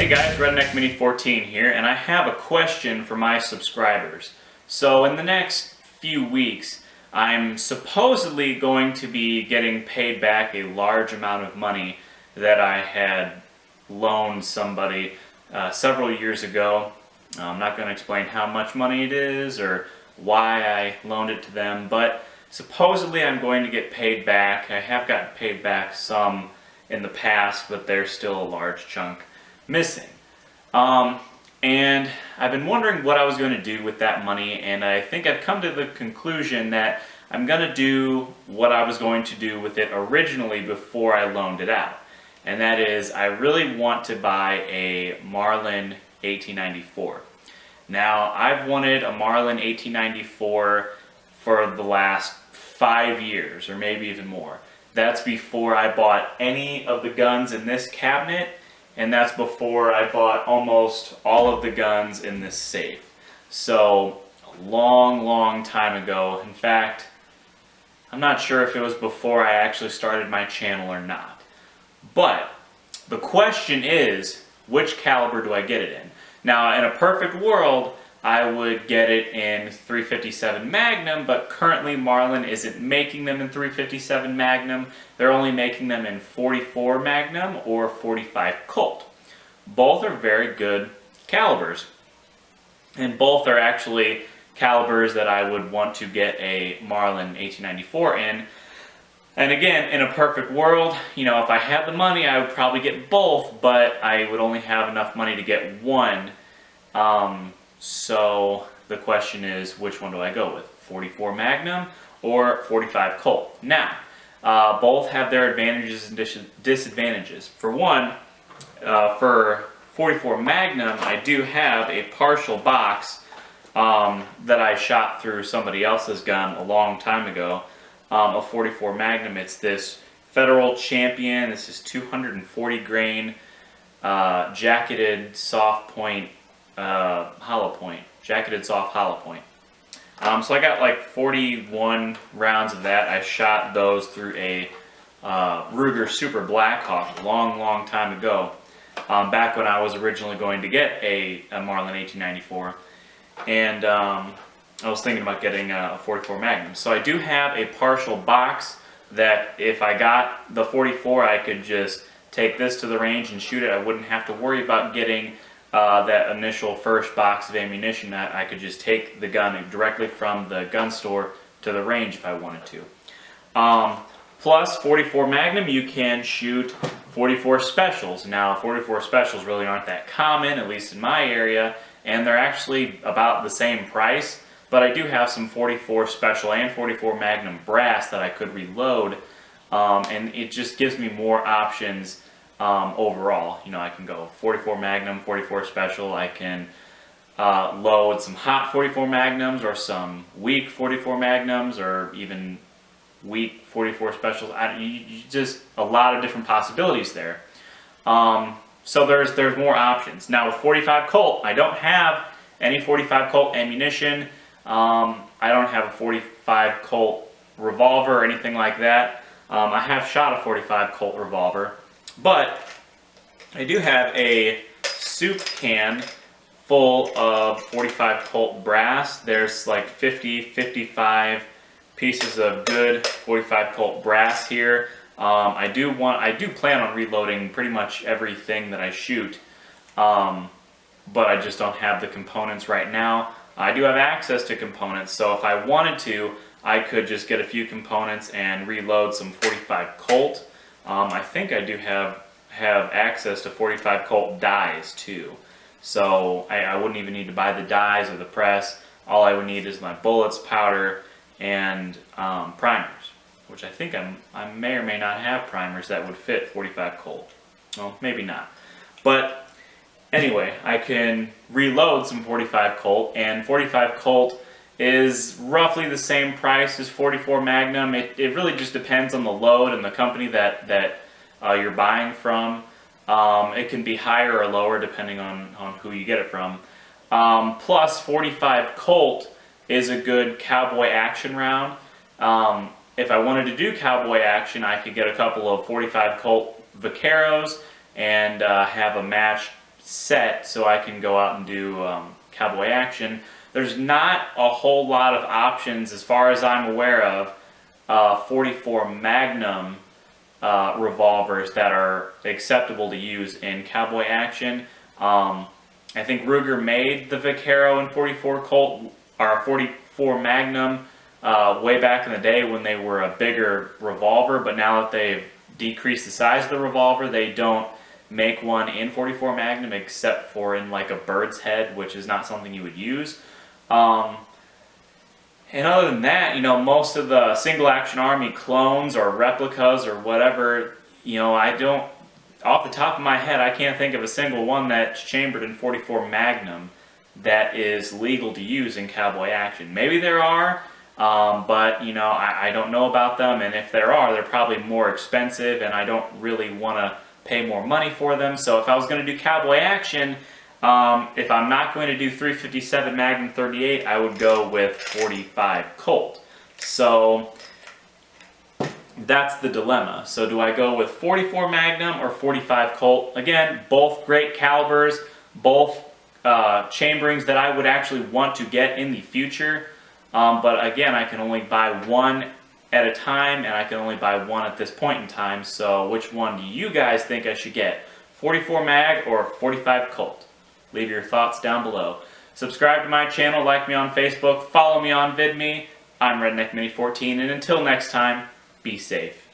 Hey guys, Redneck Mini 14 here, and I have a question for my subscribers. So in the next few weeks, I'm supposedly going to be getting paid back a large amount of money that I had loaned somebody several years ago. I'm not going to explain how much money it is or why I loaned it to them, but supposedly I'm going to get paid back. I have gotten paid back some in the past, but there's still a large chunk missing. And I've been wondering what I was going to do with that money, and I think I've come to the conclusion that I'm going to do what I was going to do with it originally before I loaned it out. And that is, I really want to buy a Marlin 1894. Now, I've wanted a Marlin 1894 for the last 5 years, or maybe even more. That's before I bought any of the guns in this cabinet, and that's before I bought almost all of the guns in this safe. So, a long time ago. In fact, I'm not sure if it was before I actually started my channel or not. But the question is, which caliber do I get it in? Now, in a perfect world, I would get it in 357 Magnum, but currently Marlin isn't making them in 357 Magnum. They're only making them in 44 Magnum or 45 Colt. Both are very good calibers, and both are actually calibers that I would want to get a Marlin 1894 in. And again, in a perfect world, you know, if I had the money, I would probably get both, but I would only have enough money to get one. So the question is, which one do I go with? 44 Magnum or 45 Colt? Now, both have their advantages and disadvantages. For one, for 44 Magnum, I do have a partial box that I shot through somebody else's gun a long time ago of 44 Magnum. It's this Federal Champion. This is 240 grain jacketed soft point hollow point. Jacketed soft hollow point. So I got like 41 rounds of that. I shot those through a Ruger Super Blackhawk a long time ago, back when I was originally going to get a Marlin 1894, and I was thinking about getting a 44 Magnum. So I do have a partial box that if I got the 44, I could just take this to the range and shoot it. I wouldn't have to worry about getting that initial first box of ammunition. I could just take the gun directly from the gun store to the range if I wanted to. Plus, 44 Magnum, you can shoot 44 Specials. Now, 44 Specials really aren't that common, at least in my area, and they're actually about the same price, but I do have some 44 Special and 44 Magnum brass that I could reload, and it just gives me more options overall. You know, I can go 44 Magnum, 44 Special. I can load some hot 44 Magnums or some weak 44 Magnums or even weak 44 Specials. Just a lot of different possibilities there. So there's more options. Now with 45 Colt, I don't have any 45 Colt ammunition. I don't have a 45 Colt revolver or anything like that. I have shot a 45 Colt revolver. But I do have a soup can full of 45 Colt brass. There's like 55 pieces of good 45 Colt brass here. I do plan on reloading pretty much everything that I shoot, but I just don't have the components right now. I do have access to components, so if I wanted to, I could just get a few components and reload some 45 Colt. I think I do have access to 45 Colt dies too, so I wouldn't even need to buy the dies or the press. All I would need is my bullets, powder, and primers, which I think I may or may not have primers that would fit 45 Colt. Well, maybe not, but anyway, I can reload some 45 Colt, and 45 Colt is roughly the same price as 44 Magnum. It really just depends on the load and the company that you're buying from. It can be higher or lower depending on who you get it from. Plus, 45 Colt is a good cowboy action round. If I wanted to do cowboy action, I could get a couple of 45 Colt Vaqueros and have a matched set so I can go out and do cowboy action. There's not a whole lot of options as far as I'm aware of 44 Magnum revolvers that are acceptable to use in cowboy action. I think Ruger made the Vaquero and 44 Colt or 44 Magnum way back in the day when they were a bigger revolver, but now that they've decreased the size of the revolver, they don't make one in 44 Magnum except for in like a bird's head, which is not something you would use. And other than that, you know, most of the single action army clones or replicas or whatever, you know, I don't, off the top of my head, I can't think of a single one that's chambered in 44 Magnum that is legal to use in cowboy action. Maybe there are, but you know, I don't know about them, and if there are, they're probably more expensive, and I don't really want to pay more money for them. So if I was going to do cowboy action, if I'm not going to do 357 Magnum 38, I would go with 45 Colt. So that's the dilemma. So do I go with 44 Magnum or 45 Colt? Again, both great calibers, both chamberings that I would actually want to get in the future. But again, I can only buy one at a time, and I can only buy one at this point in time. So which one do you guys think I should get? 44 Mag or 45 Colt? Leave your thoughts down below. Subscribe to my channel, like me on Facebook, follow me on VidMe. I'm RedneckMini14, and until next time, be safe.